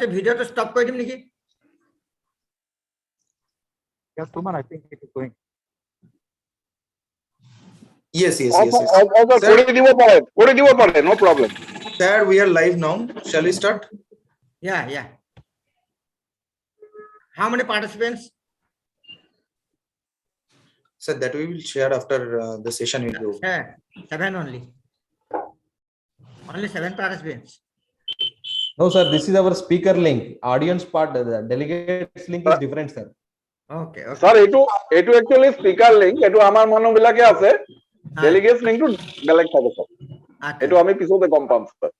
Video তো stop করে দিম নাকি? Yes, Suman, I think it is going. Yes. No problem. Sir, we are live now. Shall we start? Yeah. How many participants? Sir, that we will share after the session will be over. 7 only. Only 7 participants. No, sir, this is our speaker link. Audience part, the delegates link is different, sir. Okay. Sir, etu actually speaker link. Etu amar mano bilake ase. Delegates link to delete hobe sir. Etu ami pisote compound sir.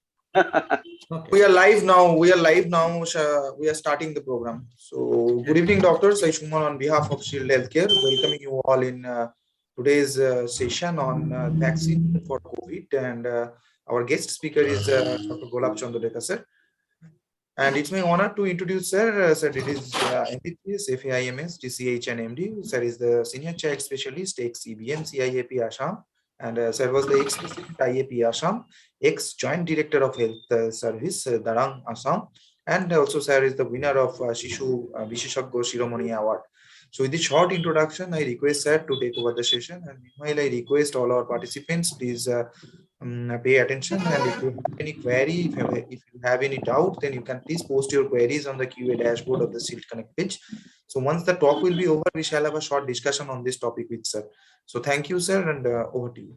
Okay. We are live now. We are starting the program. So, good evening, doctors. I Shuman on behalf of Shield Healthcare, welcoming you all in today's session on vaccine for COVID. And our guest speaker is Dr. Golab Chandra sir. And it's my honor to introduce sir. Sir, it is MBBS, FAIMS, DCH, and MD. Sir is the senior child specialist, ex-EBM, CIAP Assam, and sir was the ex-president IAP Assam, ex-joint director of health service Darang Assam, and also sir is the winner of Shishu Visheshagya Shiromani Award. So with this short introduction, I request sir to take over the session, and meanwhile I request all our participants please pay attention, and if you have any query, if you have any doubt, then you can please post your queries on the QA dashboard of the Shield Connect page. So once the talk will be over, we shall have a short discussion on this topic with sir. So thank you, sir, and over to you.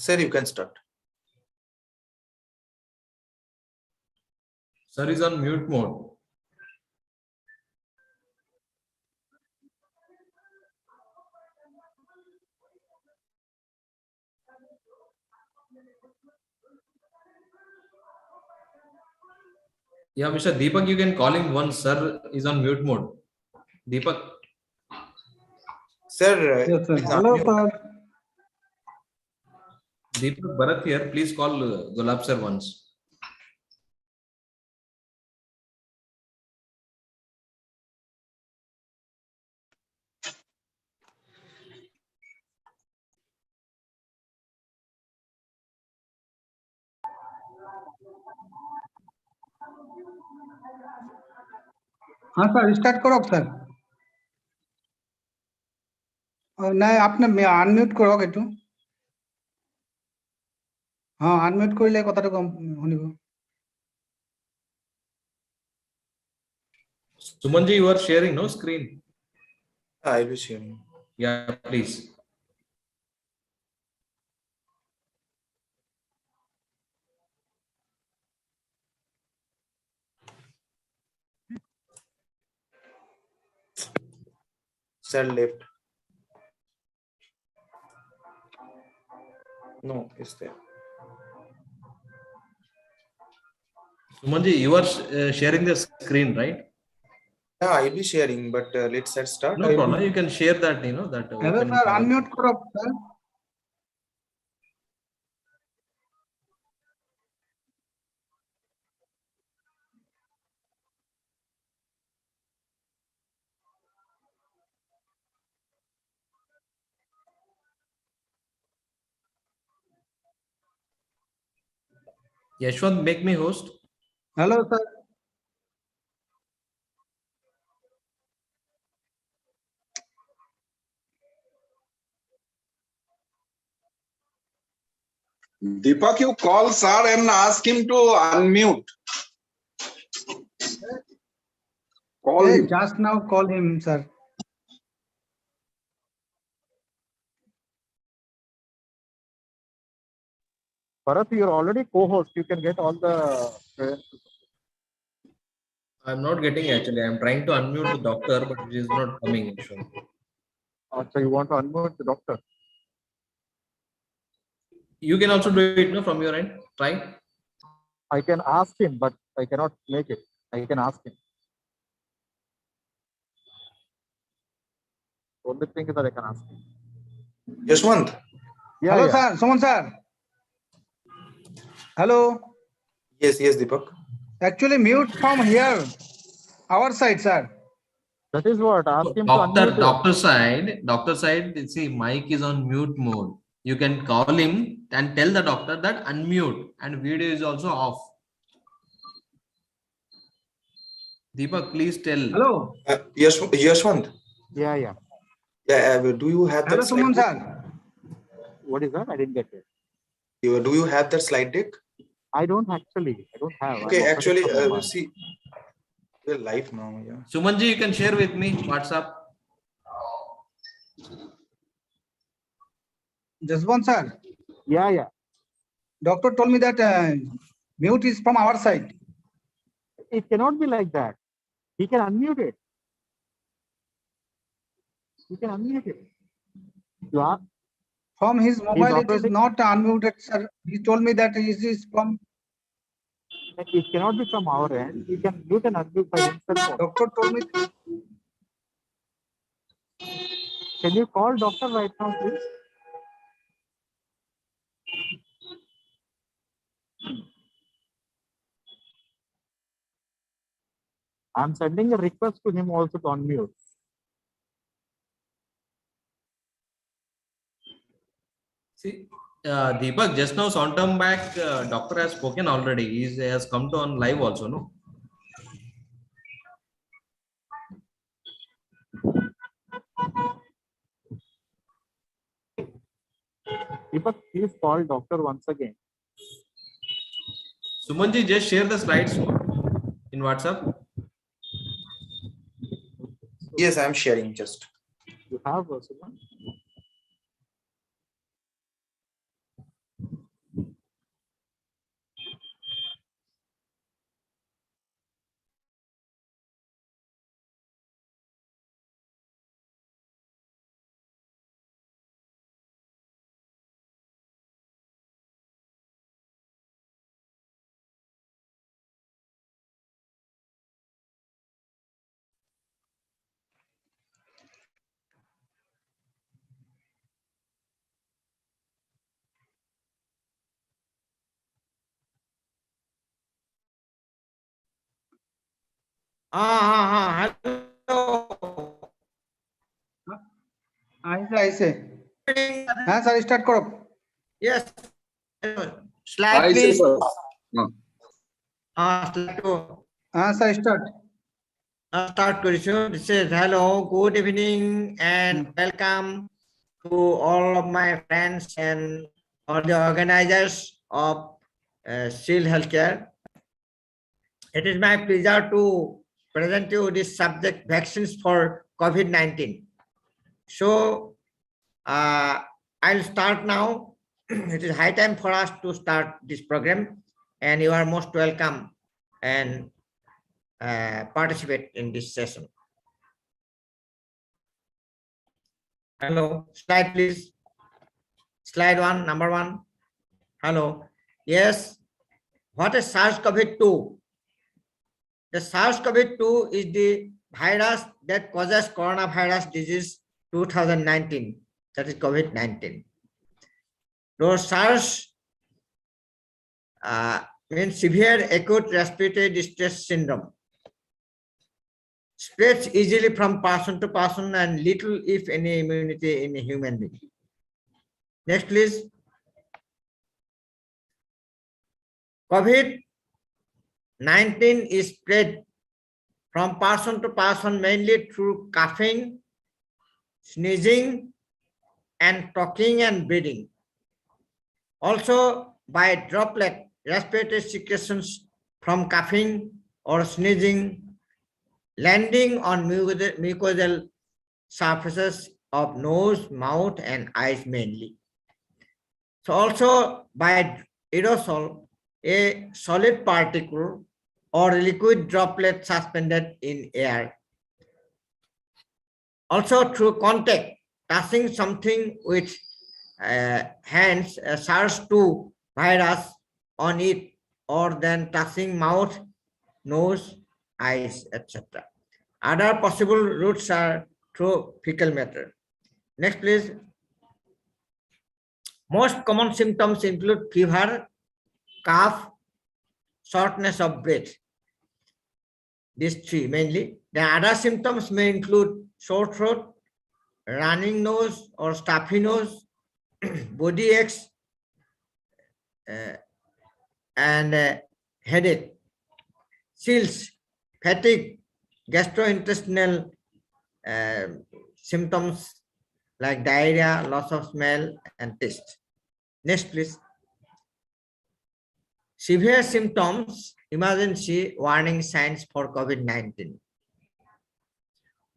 Sir, you can start. Sir is on mute mode. Yeah, Mr. Deepak, you can call him once. Sir is on mute mode. Deepak. Sir, Yes, sir. Hello, sir. Deepak Bharat here. Please call Golab sir once. हाँ sir start करो sir नहीं आपने unmute কৰক এটো हाँ unmute কৰিলে কথাটো কম শুনিব Sumanji, you are sharing no screen. I will be sharing. Yeah, please. Sir left. No, it's there. Sumanji, you are sharing the screen, right? Yeah, I'll be sharing, but let's start. No problem. You can share that, that. Hello open sir panel. Unmute কৰক sir Yashwant, make me host. Hello sir Deepak, you call sir and ask him to unmute. Call him. just now call him sir Bharat, you're already co-host. You can get all the. I'm not getting actually. I'm trying to unmute the doctor, but it is not coming. Actually. So you want to unmute the doctor? You can also do it from your end. Try. I can ask him, but I cannot make it. I can ask him. Only thing is that I can ask him. Yashwant. Yeah, Hello, yeah. sir. Someone, sir. Hello. Yes, Deepak. Actually, mute from here. Our side, sir. That is what. Ask him to unmute. Doctor side, see, mic is on mute mode. You can call him and tell the doctor that unmute, and video is also off. Deepak, please tell. Hello. Yashwant. Yeah, yeah. Yeah, do you have Hello, that slide someone, deck? sir. What is that? I didn't get it. Do you have that slide deck? I don't actually. I don't have. I'm Okay, opening actually, from mobile. see, we're live now. Yeah. Sumanji, you can share with me WhatsApp. Just one, sir. Yeah, yeah. Doctor told me that mute is from our side. It cannot be like that. He can unmute it. He can unmute it. You are. From his mobile, it is operating- not unmuted, sir. He told me that it is from. It cannot be from our end. He can mute and unmute by himself. Doctor told me. Can you call doctor right now, please? I'm sending a request to him also to unmute. See, Deepak, just now, sometime back, doctor has spoken already. He has come to on live also, no? Deepak, please call doctor once again. Sumanji, just share the slides in WhatsApp. Yes, I'm sharing just. You have Suman? Hello. I say. हाँ sir start करो. Yes. Slide please. Slide two. हाँ sir start. Start Kurishu. This is hello, good evening, and welcome to all of my friends and all the organizers of Shield Healthcare. It is my pleasure to present you this subject, vaccines for COVID-19. So I'll start now. It is high time for us to start this program, and you are most welcome and participate in this session. Hello, slide please. Slide one, number one. Hello. Yes. What is SARS-CoV-2? The SARS-CoV-2 is the virus that causes coronavirus disease 2019. That is COVID-19. Those SARS means severe acute respiratory distress syndrome. Spreads easily from person to person and little, if any, immunity in a human being. Next, please. COVID-19 is spread from person to person mainly through coughing, sneezing, and talking and breathing. Also by droplet respiratory secretions from coughing or sneezing, landing on mucosal surfaces of nose, mouth, and eyes mainly. So also by aerosol, a solid particle or liquid droplet suspended in air. Also through contact, touching something with hands, SARS-2 virus on it or than touching mouth, nose, eyes, etc. Other possible routes are through fecal matter. Next, please. Most common symptoms include fever, cough, shortness of breath. These three mainly. The other symptoms may include sore throat, running nose or stuffy nose, body aches, and headache, chills, fatigue, gastrointestinal symptoms like diarrhea, loss of smell, and taste. Next, please. Severe symptoms, emergency warning signs for COVID-19.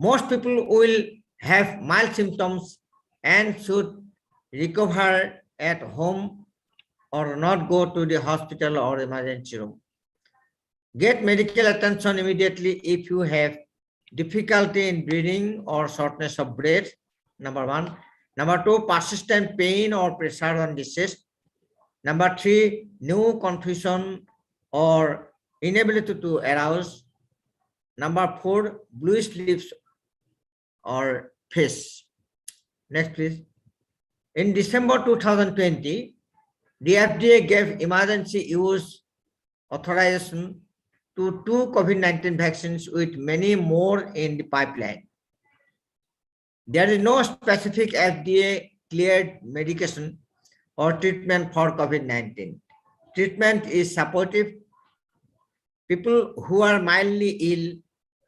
Most people will have mild symptoms and should recover at home or not go to the hospital or emergency room. Get medical attention immediately if you have difficulty in breathing or shortness of breath, number one. Number two, persistent pain or pressure on the chest. Number three, new confusion or inability to arouse. Number four, bluish lips or face. Next, please. In December 2020, the FDA gave emergency use authorization to 2 COVID-19 vaccines with many more in the pipeline. There is no specific FDA cleared medication or treatment for COVID-19. Treatment is supportive. People who are mildly ill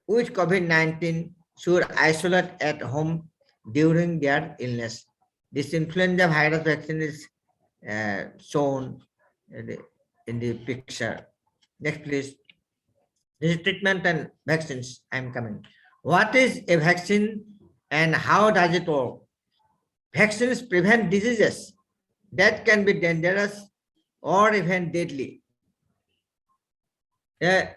with COVID-19 should isolate at home during their illness. This influenza virus vaccine is shown in the picture. Next, please. This is treatment and vaccines. I'm coming. What is a vaccine and how does it work? Vaccines prevent diseases that can be dangerous or even deadly. It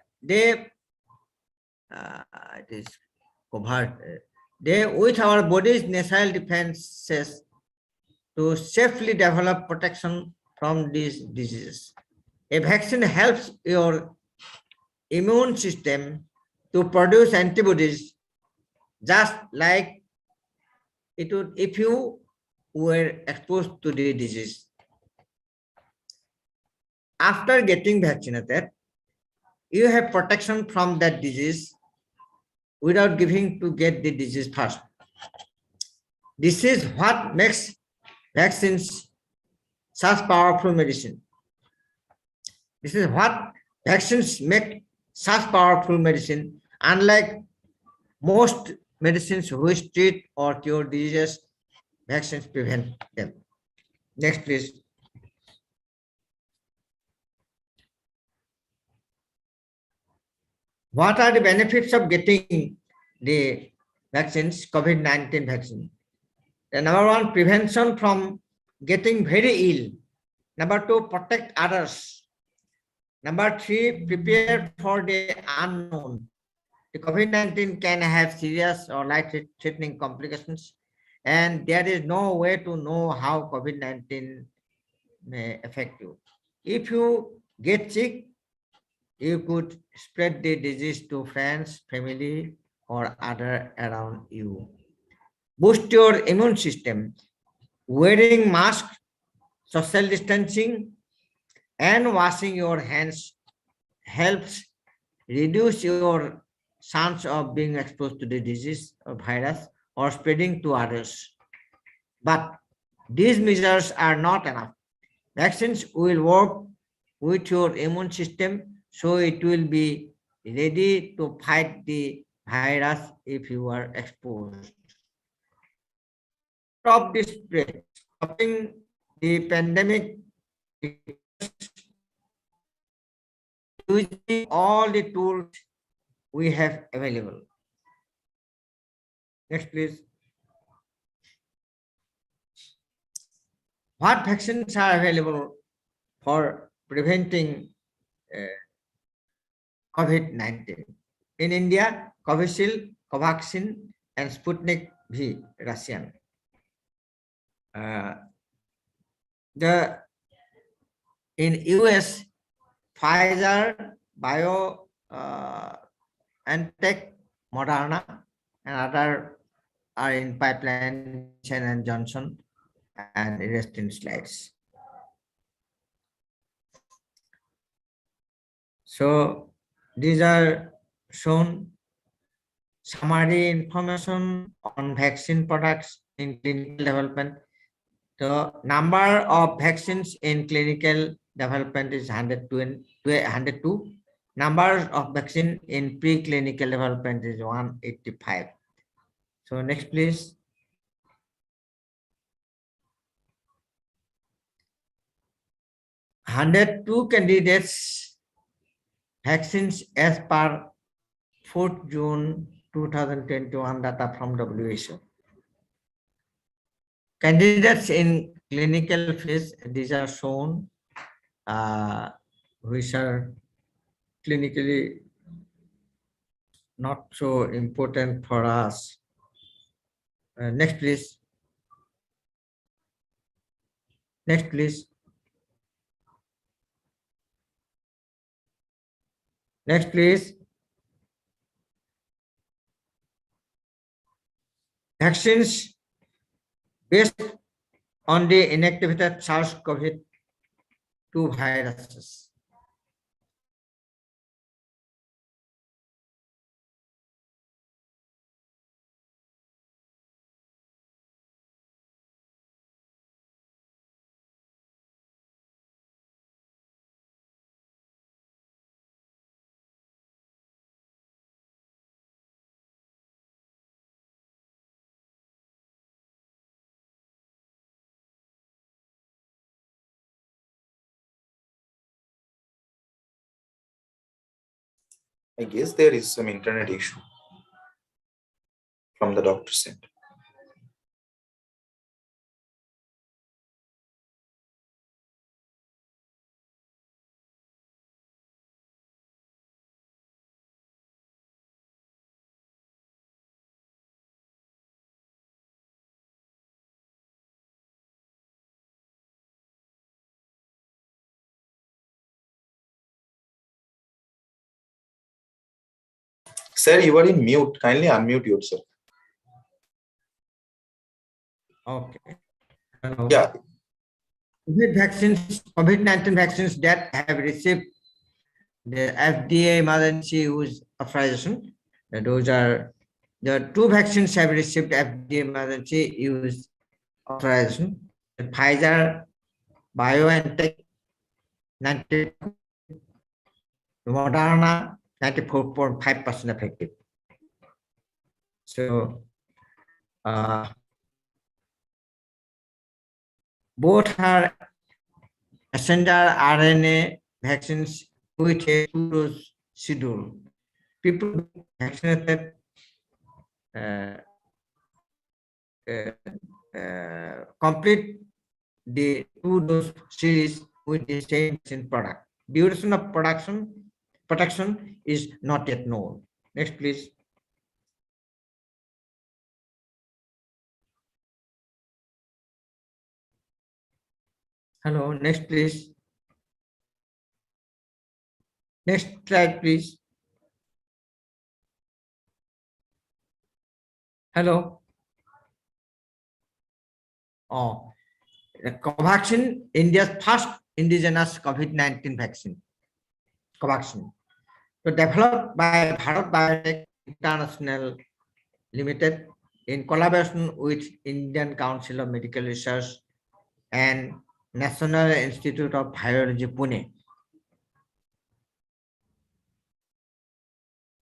is covered. They, with our body's natural defenses, to safely develop protection from these diseases. A vaccine helps your immune system to produce antibodies, just like it would if you were exposed to the disease. After getting vaccinated, you have protection from that disease without giving to get the disease first. This is what makes vaccines such powerful medicine. This is what vaccines make such powerful medicine. Unlike most medicines which treat or cure diseases, vaccines prevent them. Next, please. What are the benefits of getting the vaccines, COVID-19 vaccine? The number one, prevention from getting very ill. Number two, protect others. Number three, prepare for the unknown. The COVID-19 can have serious or life-threatening complications, and there is no way to know how COVID-19 may affect you. If you get sick, you could spread the disease to friends, family, or other around you. Boost your immune system. Wearing mask, social distancing, and washing your hands helps reduce your chance of being exposed to the disease or virus or spreading to others. But these measures are not enough. Vaccines will work with your immune system, so it will be ready to fight the virus if you are exposed. Stop this spread. Stopping the pandemic, using all the tools we have available. Next, please. What vaccines are available for preventing COVID-19? In India, Covaxin, and Sputnik V, Russian. In US, Pfizer, BioNTech, Moderna, and other are in pipeline, and Johnson, and rest in slides. So these are shown summary information on vaccine products in clinical development. The number of vaccines in clinical development is 102. Number of vaccine in preclinical development is 185. So next, please. (102) candidates vaccines as per 4th June 2021 data from WHO. Candidates in clinical phase, these are shown, which are clinically not so important for us. Next, please. Next, please. Next, please. Vaccines based on the inactivated SARS-CoV-2 viruses. I guess there is some internet issue from the doctor's end. Sir, you are in mute. Kindly unmute yourself. Okay. Hello. Yeah. COVID-19 vaccines that have received the FDA emergency use authorization. Those are the 2 vaccines have received FDA emergency use authorization. Pfizer, BioNTech, 90, Moderna, 94.5% effective. So both are messenger RNA vaccines with a 2-dose schedule. People vaccinated complete the 2-dose series with the same vaccine product. Duration of protection is not yet known. Next, please. Hello, next, please. Next slide, please. Hello. Oh, Covaxin, India's first indigenous COVID-19 vaccine. Covaxin. So developed by Bharat Biotech International Limited in collaboration with Indian Council of Medical Research and National Institute of Virology, Pune.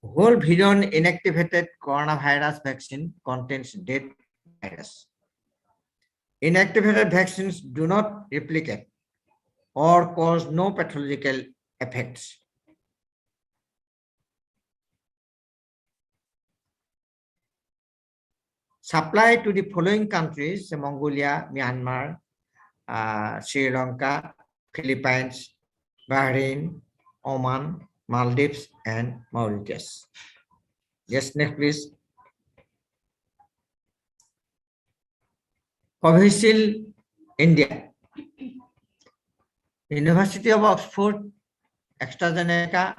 Whole virion inactivated coronavirus vaccine contains dead virus. Inactivated vaccines do not replicate or cause no pathological effects. Supply to the following countries: Mongolia, Myanmar, Sri Lanka, Philippines, Bahrain, Oman, Maldives, and Mauritius. Yes, next, please. Covaxin, India. University of Oxford AstraZeneca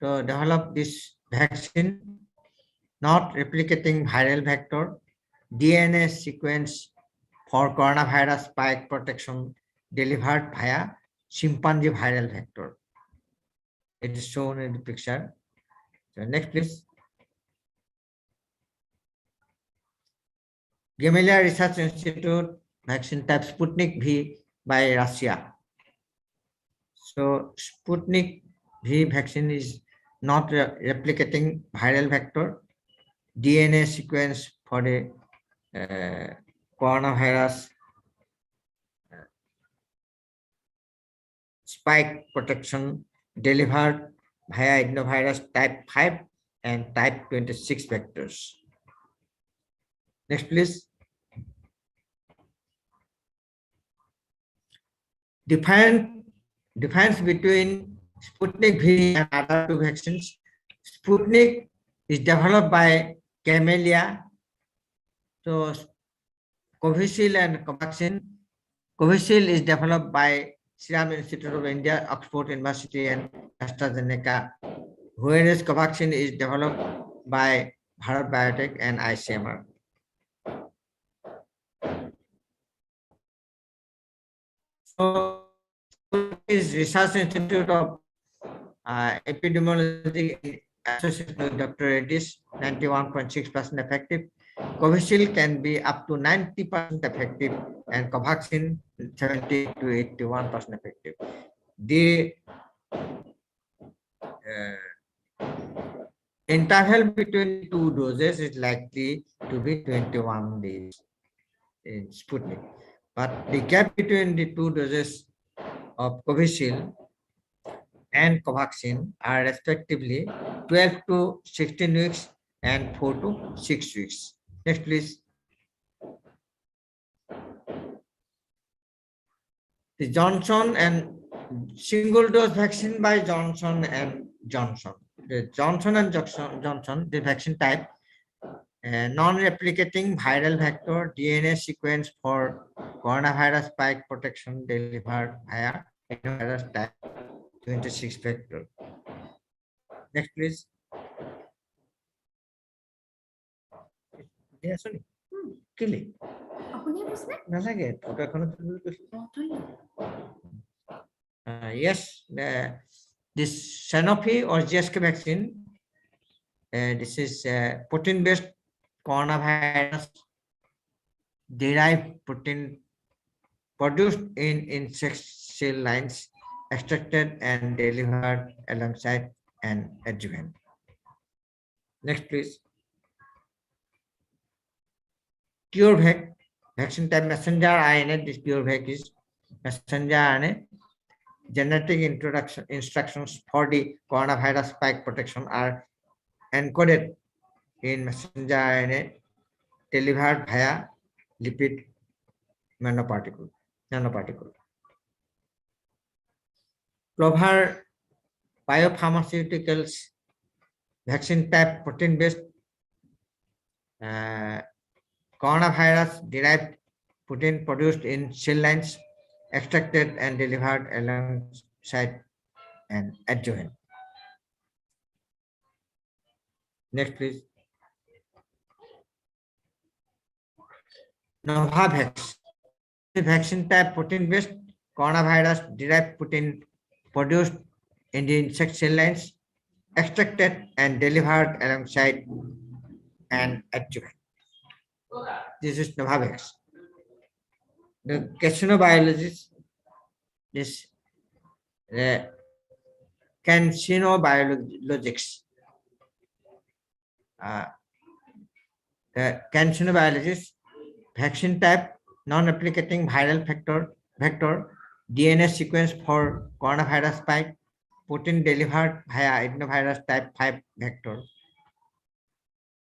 to develop this vaccine, not replicating viral vector, DNA sequence for coronavirus spike protection delivered via chimpanzee viral vector. It is shown in the picture. So next, please. Gamaleya Research Institute vaccine type Sputnik V by Russia. So Sputnik V vaccine is not replicating viral vector, DNA sequence for the coronavirus spike protection delivered via adenovirus type 5 and type 26 vectors. Next, please. Difference between Sputnik V and other two vaccines. Sputnik is developed by Gamaleya. So Covaxin and Covaxin. Covaxin is developed by Serum Institute of India, Oxford University, and AstraZeneca, whereas Covaxin is developed by Bharat Biotech and ICMR. So, is Research Institute of Epidemiology associated with Dr. Reddy's, 91.6% effective. Covaxin can be up to 90% effective, and Covaxin 70 to 81% effective. The interval between two doses is likely to be 21 days in Sputnik, but the gap between the two doses of Covaxin and Covaxin are respectively 12 to 16 weeks and 4 to 6 weeks. Next, please. The Johnson and single dose vaccine by Johnson and Johnson. The Johnson and Johnson, the vaccine type, non-replicating viral vector DNA sequence for coronavirus spike protection delivered via adenovirus type 26 vector. Next, please. Yes, sorry. Kill it. Yes, this Sanofi or GSK vaccine, this is protein-based coronavirus derived protein produced in insect cell lines, extracted and delivered alongside an adjuvant. Next, please. CureVac, vaccine type messenger RNA. This CureVac is messenger RNA. Genetic instructions for the coronavirus spike protection are encoded in messenger RNA delivered via lipid nanoparticle. Clover Biopharmaceuticals vaccine type protein-based coronavirus derived protein produced in cell lines, extracted and delivered alongside an adjuvant. Next, please. Novavax, the vaccine type protein-based coronavirus derived protein produced in the insect cell lines, extracted and delivered alongside an adjuvant. This is Novavax. The carcinobiologist is carcinobiologics. The carcinobiologist vaccine type non-replicating viral vector DNA sequence for coronavirus spike protein delivered via adenovirus type 5 vector.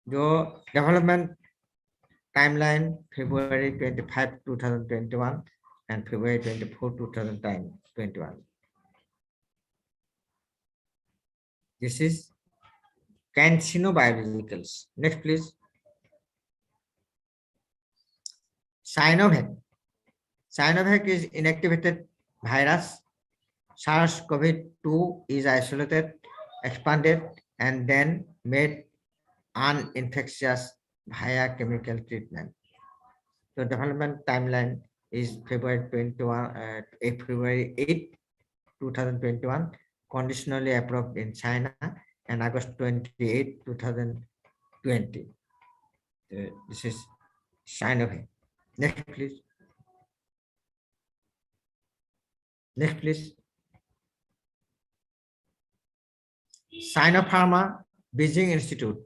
The development timeline February 25, 2021 and February 24, 2021. This is carcinobiologicals. Next, please. Sinovac. Sinovac is inactivated virus. SARS-CoV-2 is isolated, expanded, and then made uninfectious via chemical treatment. The development timeline is February 8, 2021, conditionally approved in China, and August 28, 2020. This is Sanofi. Next, please. Next, please. Sinopharma Beijing Institute.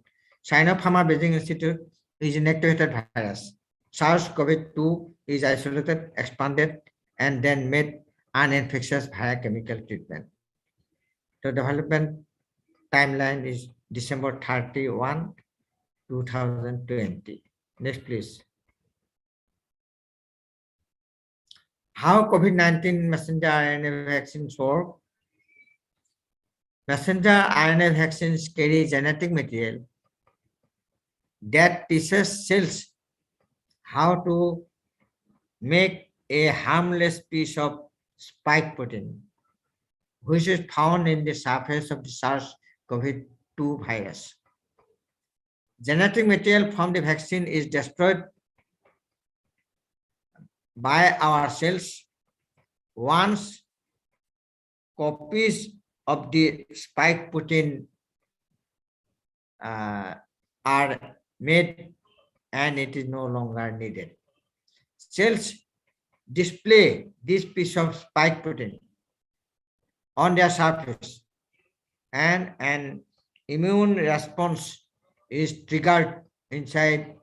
Sinopharma Beijing Institute is inactivated virus. SARS-CoV-2 is isolated, expanded, and then made uninfectious via chemical treatment. The development timeline is December 31, 2020. Next, please. How COVID-19 messenger RNA vaccines work? Messenger RNA vaccines carry genetic material that teaches cells how to make a harmless piece of spike protein, which is found in the surface of the SARS-CoV-2 virus. Genetic material from the vaccine is destroyed by our cells once copies of the spike protein are made and it is no longer needed. Cells display this piece of spike protein on their surface and an immune response is triggered inside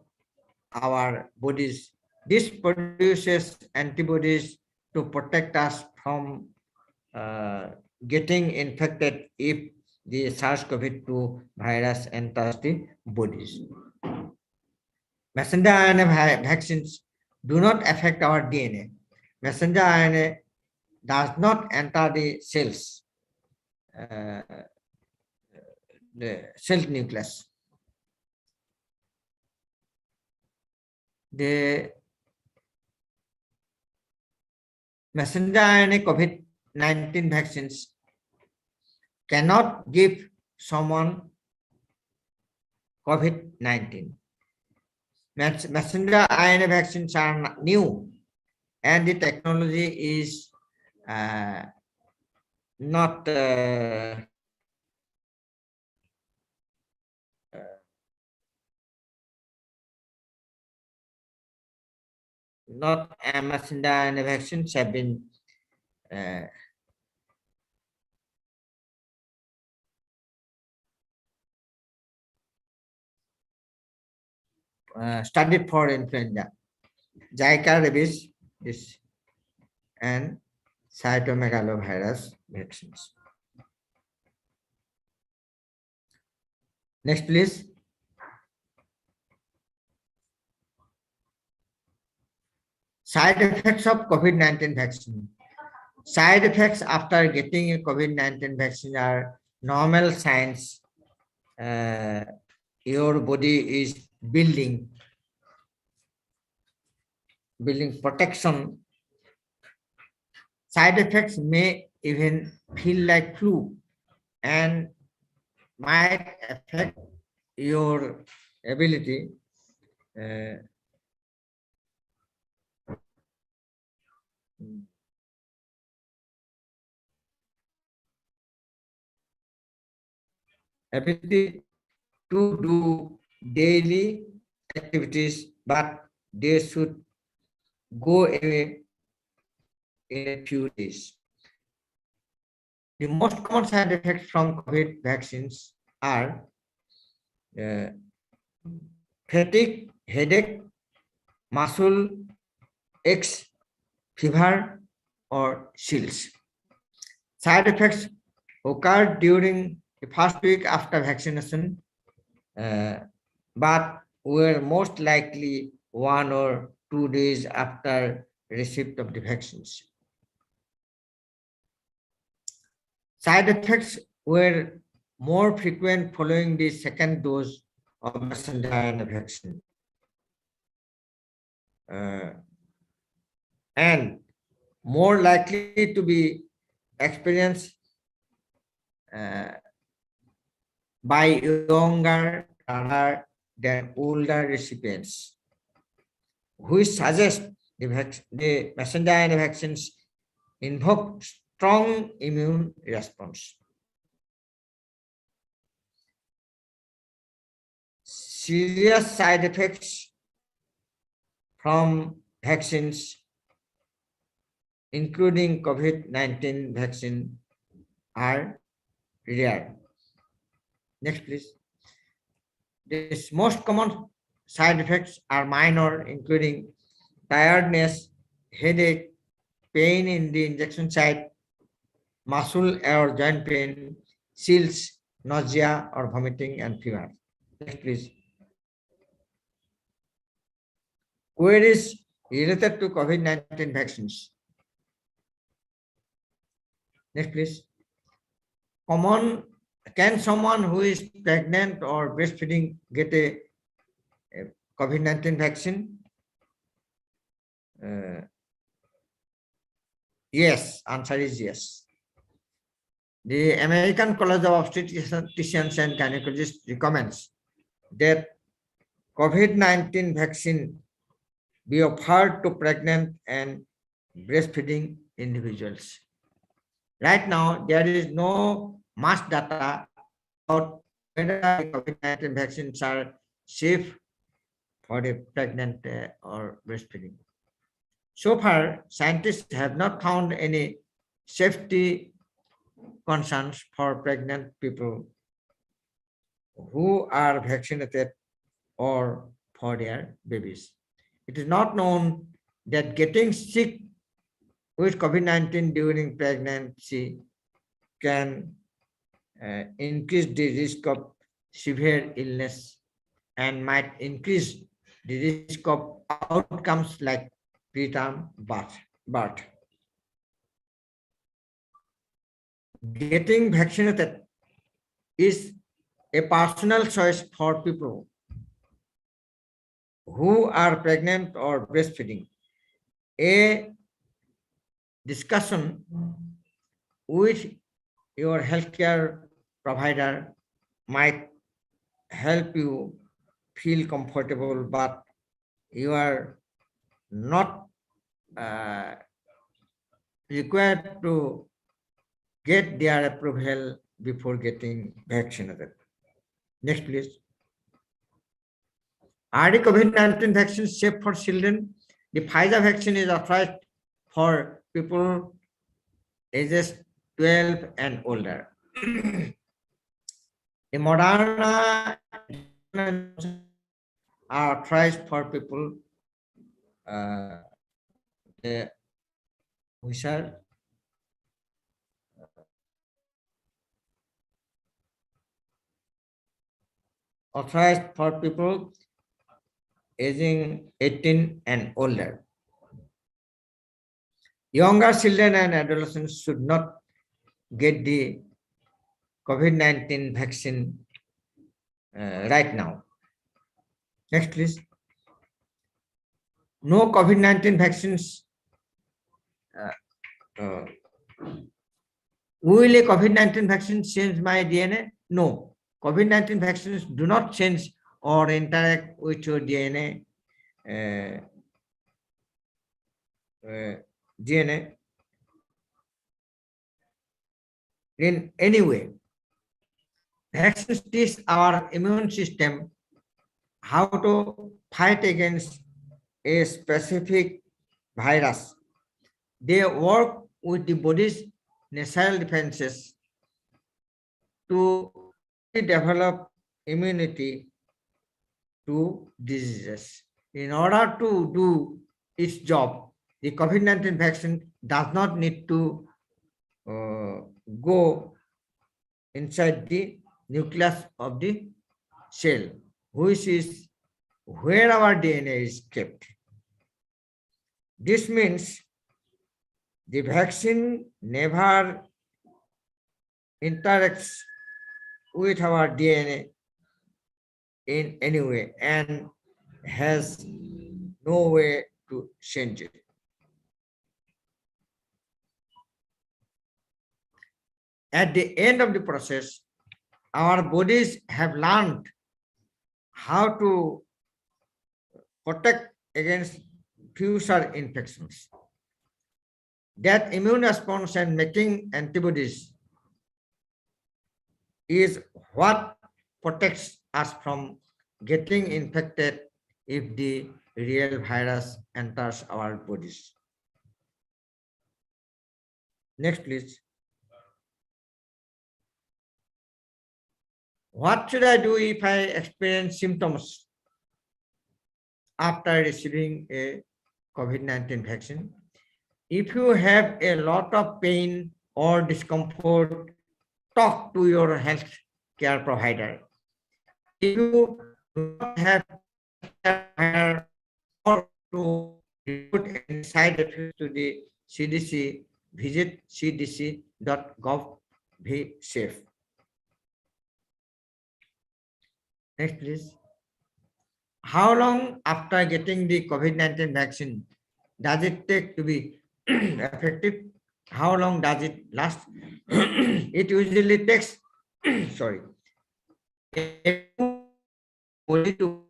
our bodies. This produces antibodies to protect us from getting infected if the SARS-CoV-2 virus enters the bodies. Messenger RNA vaccines do not affect our DNA. Messenger RNA does not enter the cells, the cell nucleus. The messenger RNA COVID-19 vaccines cannot give someone COVID-19. Messenger RNA vaccines are new and the technology is not messenger RNA vaccines have been studied for influenza, Zika, rabies, and cytomegalovirus vaccines. Next, please. Side effects of COVID-19 vaccine. Side effects after getting a COVID-19 vaccine are normal signs. Your body is building protection. Side effects may even feel like flu and might affect your ability to do daily activities, but they should go away in a few days. The most common side effects from COVID vaccines are fatigue, headache, muscle aches, fever, or chills. Side effects occur during the first week after vaccination, but were most likely 1 or 2 days after receipt of the vaccines. Side effects were more frequent following the second dose of messenger RNA vaccine. And more likely to be experienced by younger rather than older recipients, which suggests the messenger RNA vaccines invoke strong immune response. Serious side effects from vaccines, including COVID-19 vaccine, are rare. Next, please. The most common side effects are minor, including tiredness, headache, pain in the injection site, muscle or joint pain, chills, nausea or vomiting, and fever. Next, please. Queries related to COVID-19 vaccines. Next, please. Can someone who is pregnant or breastfeeding get a COVID-19 vaccine? Yes, answer is yes. The American College of Obstetricians and Gynecologists recommends that COVID-19 vaccine be offered to pregnant and breastfeeding individuals. Right now, there is no much data about whether COVID-19 vaccines are safe for the pregnant or breastfeeding. So far, scientists have not found any safety concerns for pregnant people who are vaccinated or for their babies. It is not known that getting sick with COVID-19 during pregnancy can increase the risk of severe illness and might increase the risk of outcomes like preterm birth. Getting vaccinated is a personal choice for people who are pregnant or breastfeeding. A discussion with your healthcare provider might help you feel comfortable, but you are not required to get their approval before getting vaccinated. Next, please. Are the COVID-19 vaccines safe for children? The Pfizer vaccine is authorized for people ages 12 and older. The Moderna are authorized for people which are authorized for people aging 18 and older. Younger children and adolescents should not get the COVID-19 vaccine right now. Next, please. No COVID-19 vaccines. Will a COVID-19 vaccine change my DNA? No. COVID-19 vaccines do not change or interact with your DNA. DNA in any way. Vaccines teach our immune system how to fight against a specific virus. They work with the body's natural defenses to develop immunity to diseases. In order to do its job, the COVID-19 vaccine does not need to go inside the nucleus of the cell, which is where our DNA is kept. This means the vaccine never interacts with our DNA in any way and has no way to change it. at the end of the process, our bodies have learned how to protect against future infections. That immune response and making antibodies is what protects us from getting infected if the real virus enters our bodies. Next, please. What should I do if I experience symptoms after receiving a COVID-19 vaccine? If you have a lot of pain or discomfort, talk to your health care provider. If you do not have care provider or to report any side effects to the CDC, visit cdc.gov. Be safe. Next, please. How long after getting the COVID-19 vaccine does it take to be effective? How long does it last? It usually takes, sorry, only to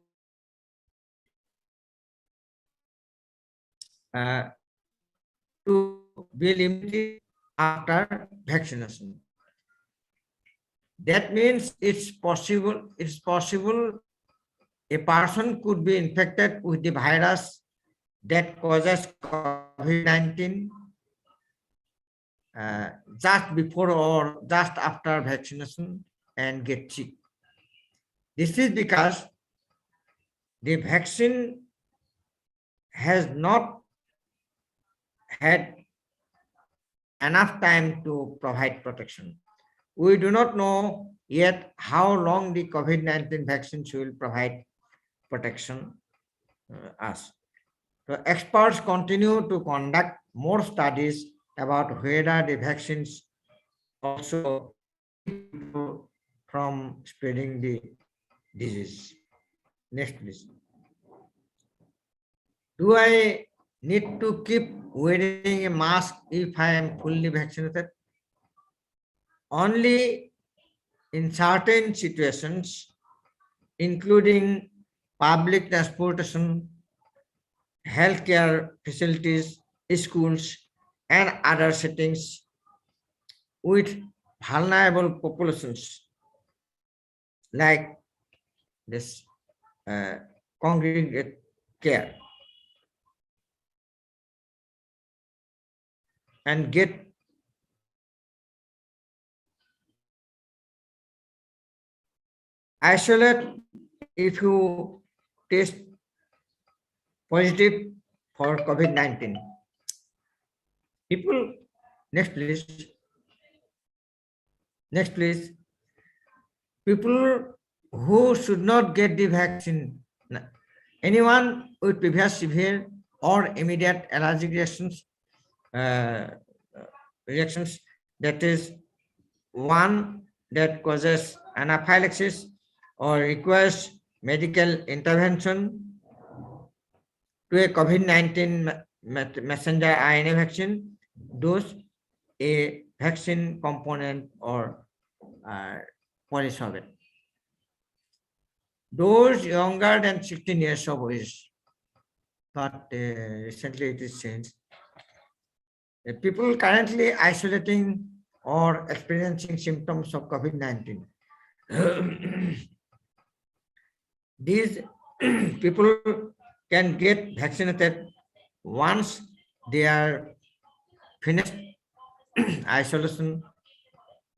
build immunity after vaccination. That means it's possible a person could be infected with the virus that causes COVID-19 just before or just after vaccination and get sick. This is because the vaccine has not had enough time to provide protection. We do not know yet how long the COVID-19 vaccines will provide protection us. So experts continue to conduct more studies about whether the vaccines also keep people from spreading the disease. Next, please. Do I need to keep wearing a mask if I am fully vaccinated? Only in certain situations, including public transportation, healthcare facilities, schools, and other settings with vulnerable populations like this congregate care and get isolate if you test positive for COVID-19. People, next please. Next please. People who should not get the vaccine. Anyone with previous severe or immediate allergic reactions, that is one that causes anaphylaxis or requires medical intervention to a COVID-19 messenger RNA vaccine, those a vaccine component or polysolvent. Those younger than 16 years of age, but recently it is changed. The people currently isolating or experiencing symptoms of COVID-19. These people can get vaccinated once they are finished isolation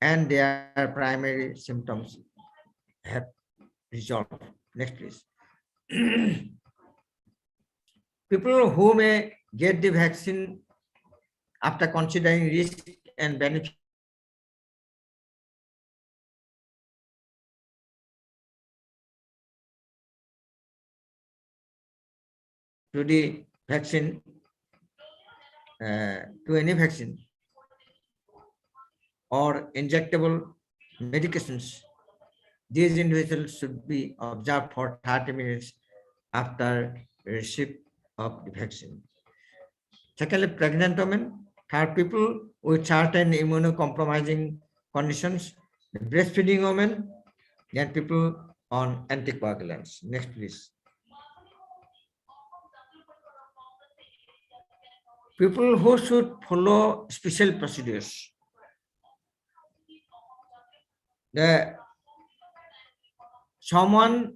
and their primary symptoms have resolved. Next, please. People who may get the vaccine after considering risk and benefit to the vaccine, to any vaccine or injectable medications, these individuals should be observed for 30 minutes after receipt of the vaccine. Secondly, pregnant women, third, people with certain immunocompromising conditions, breastfeeding women, and people on anticoagulants. Next, please. People who should follow special procedures. Someone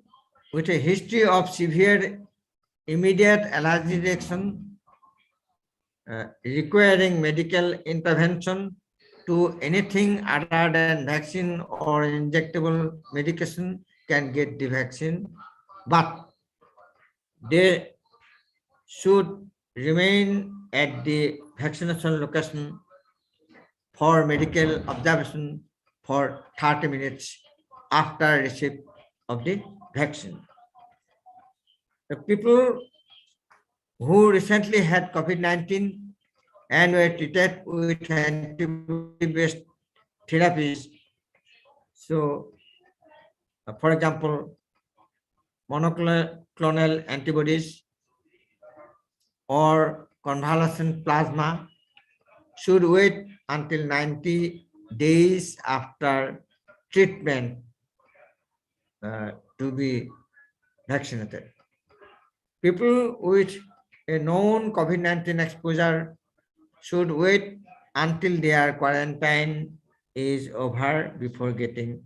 with a history of severe immediate allergy reaction requiring medical intervention to anything other than vaccine or injectable medication can get the vaccine, but they should remain at the vaccination location for medical observation for 30 minutes after receipt of the vaccine. The people who recently had COVID-19 and were treated with antibody-based therapies. So, for example, monoclonal antibodies or convalescent plasma should wait until 90 days after treatment to be vaccinated. People with a known COVID-19 exposure should wait until their quarantine is over before getting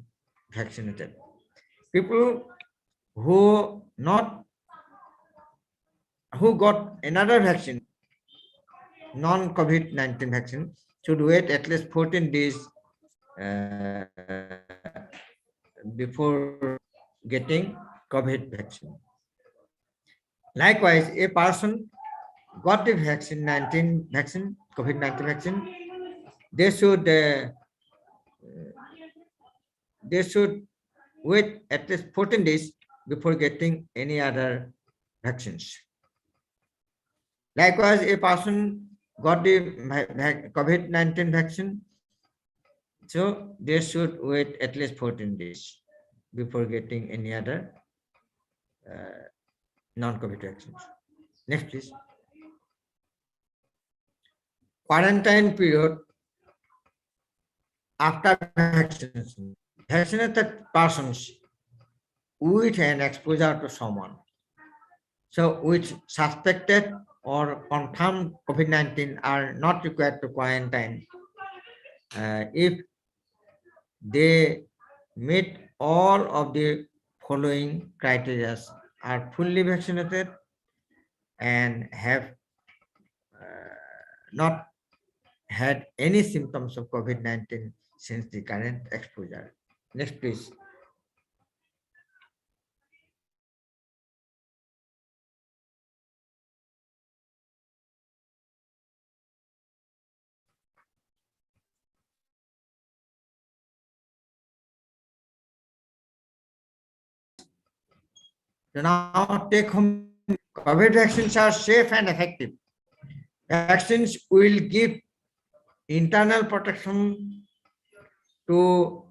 vaccinated. People who got another vaccine, non-COVID-19 vaccine, should wait at least 14 days before getting COVID vaccine. Likewise, a person got the COVID-19 vaccine, they should wait at least 14 days before getting any other vaccines. Likewise, a person got the COVID-19 vaccine, so they should wait at least 14 days before getting any other non-COVID vaccines. Next, please. Quarantine period after vaccination. Vaccinated persons with an exposure to someone, so which suspected or confirmed COVID-19 are not required to quarantine if they meet all of the following criteria: are fully vaccinated and have not had any symptoms of COVID-19 since the current exposure. Next, please. So now take home. COVID vaccines are safe and effective. Vaccines will give internal protection to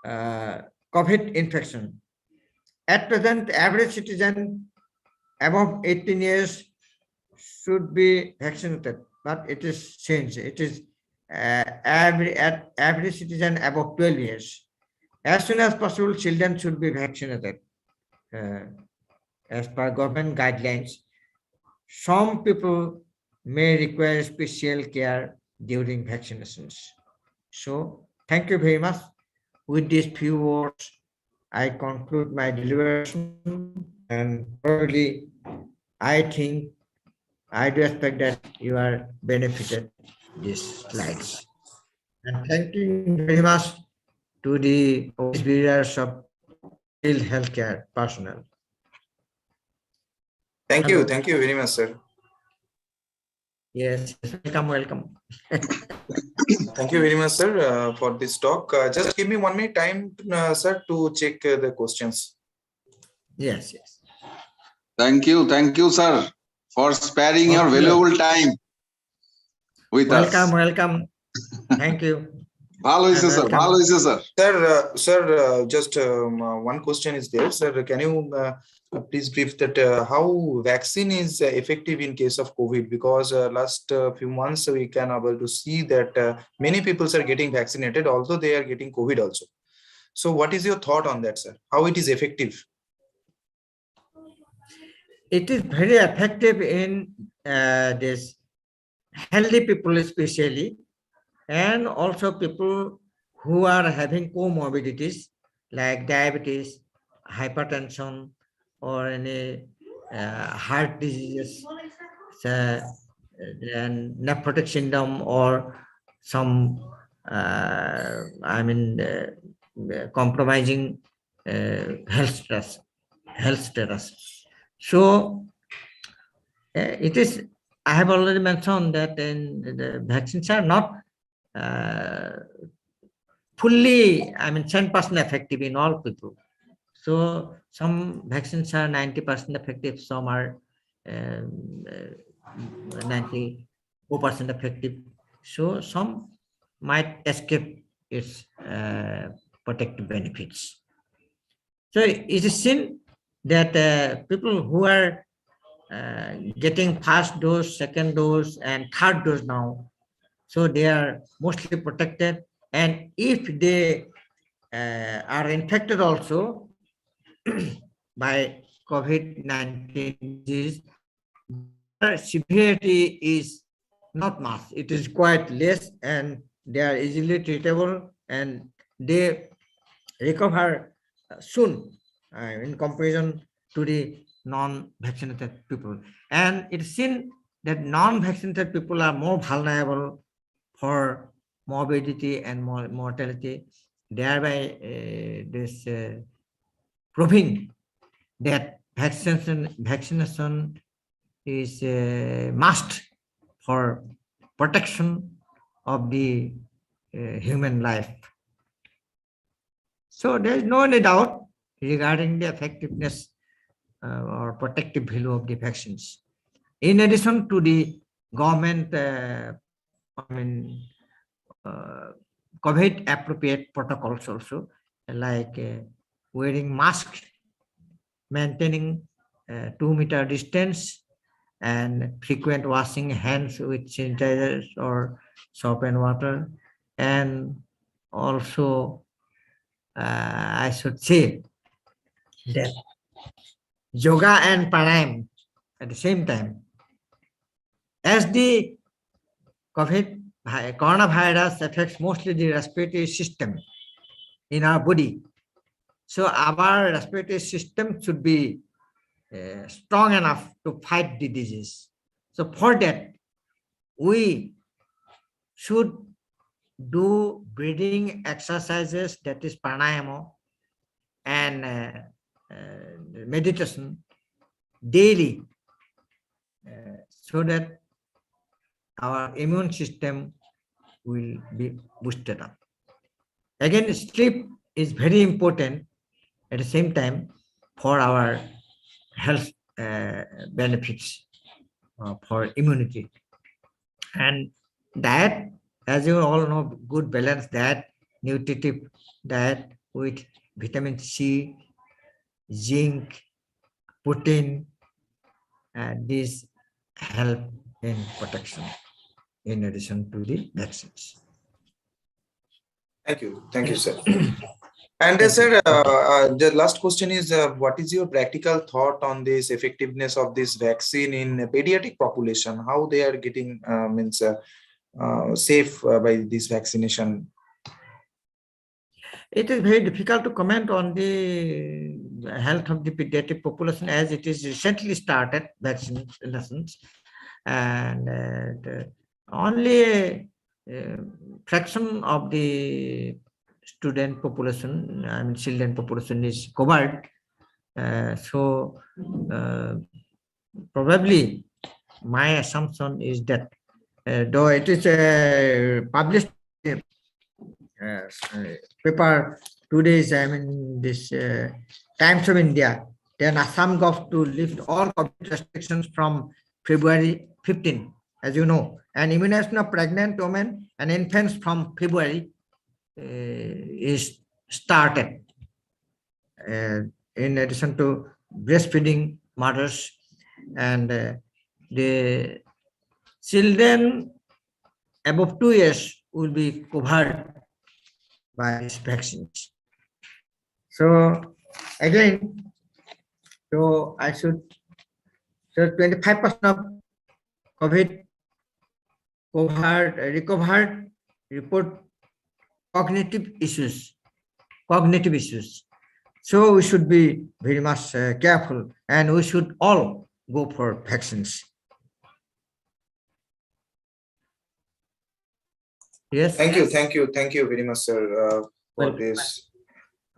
COVID infection. At present, average citizen above 18 years should be vaccinated, but it is changed. It is average citizen above 12 years. As soon as possible, children should be vaccinated. As per government guidelines, some people may require special care during vaccinations. So, thank you very much. With these few words, I conclude my deliberation, and probably I think I do expect that you are benefited these slides. And thank you very much to the office bearers of healthcare personnel. Thank you very much, sir. Yes, welcome. Thank you very much, sir, for this talk. Just give me 1 minute time, sir, to check the questions. Yes. Thank you, sir, for sparing your valuable time with us. Welcome. Thank you. ভালো হয়েছে sir, ভালো হয়েছে sir. Sir, just one question is there, sir. Can you please brief that how vaccine is effective in case of COVID? Because last few months we can able to see that many people are getting vaccinated, although they are getting COVID also. So, what is your thought on that, sir? How it is effective? It is very effective in this healthy people especially, and also people who are having comorbidities like diabetes, hypertension, or any heart diseases, and nephrotic syndrome, or some compromising health status. So it is, I have already mentioned that the vaccines are not fully, 10% effective in all people. So some vaccines are 90% effective, some are 94% effective. So some might escape its protective benefits. So it is seen that people who are getting first dose, second dose, and third dose now, so they are mostly protected. And if they are infected also by COVID-19 disease, their severity is not much. It is quite less, and they are easily treatable, and they recover soon in comparison to the non-vaccinated people. And it's seen that non-vaccinated people are more vulnerable for morbidity and mortality, thereby proving that vaccination is a must for protection of the human life. So there is no any doubt regarding the effectiveness or protective value of the vaccines. In addition to the government COVID appropriate protocols also, like wearing masks, maintaining 2-meter distance, and frequent washing hands with sanitizers or soap and water. And also I should say that yoga and pranayam at the same time, as the coronavirus affects mostly the respiratory system in our body. So our respiratory system should be strong enough to fight the disease. So for that, we should do breathing exercises, that is pranayama, and meditation daily, so that our immune system will be boosted up. Again, sleep is very important at the same time for our health benefits, for immunity. And diet, as you all know, good balanced diet, nutritive diet with vitamin C, zinc, protein, these help in protection in addition to the vaccines. Thank you, sir. And sir, the last question is, what is your practical thought on this effectiveness of this vaccine in pediatric population? How they are getting safe by this vaccination? It is very difficult to comment on the health of the pediatric population, as it is recently started vaccinations, and only a fraction of the student population, children population, is covered. So probably my assumption is that though it is published paper 2 days, this Times of India, then Assam Gov to lift all COVID restrictions from February 15, as you know, and immunization of pregnant women and infants from February is started. In addition to breastfeeding mothers, and the children above 2 years will be covered by these vaccines. So again, so I should, so 25% of COVID recovered report cognitive issues. So we should be very much careful, and we should all go for vaccines. Yes. Thank you very much, sir, for this.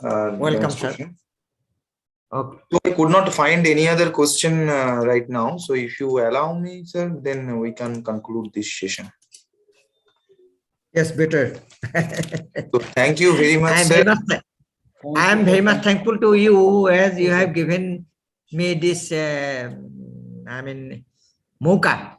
Welcome, sir. demonstration. Okay. So I could not find any other question right now. So if you allow me, sir, then we can conclude this session. Yes, better. So thank you very much, sir. I am very much thankful to you, as you have given me this, mocha.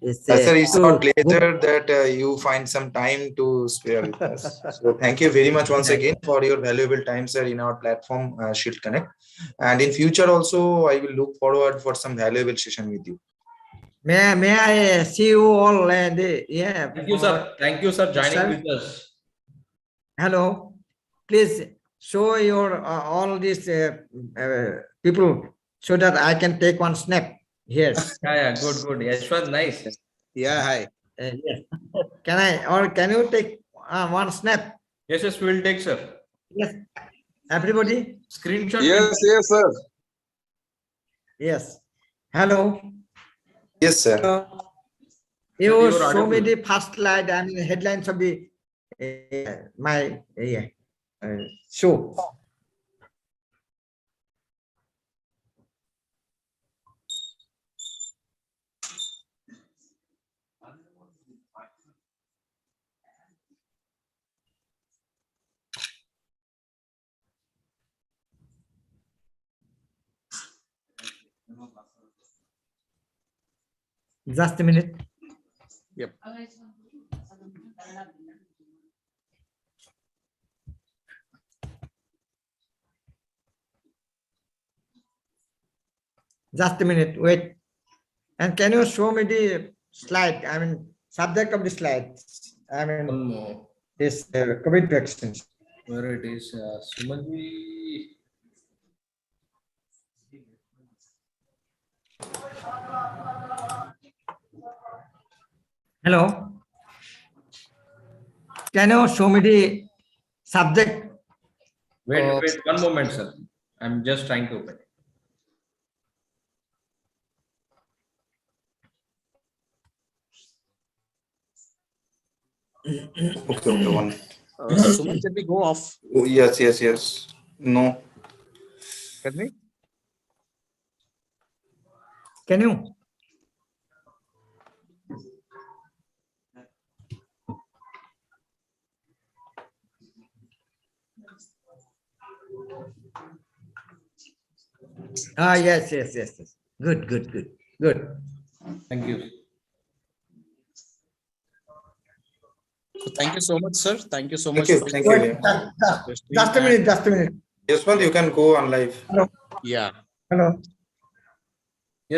Sir, it's our pleasure that you find some time to spare with us. So thank you very much once again for your valuable time, sir, in our platform, Shield Connect. And in future also, I will look forward for some valuable session with you. May I see you all? And yeah. Thank you, sir. Thank you, sir, joining with us. Hello. Please show your all these people so that I can take one snap here. Yeah, good. Yashwant, nice. Yeah, hi. Yes. Can you take one snap? Yes, we will take, sir. Yes. Everybody? Screenshot. Yes, sir. Yes. Hello. Yes, sir. You show me the first slide, headlines of the my show. Just a minute. Yep. Just a minute. Wait. And can you show me the slide? Subject of the slides. One more. This COVID vaccines. Where it is, Sumaji. Hello. Can you show me the subject? Wait, one moment, sir. I'm just trying to open it. Okay, one. Suman, can we go off? Oh, yes. No. Can we? Can you? Yes. Good. Thank you. So thank you so much, sir. Thank you so Thank much. you. for- Thank you. Just a minute. Yes, you can go on live. Yeah. Hello.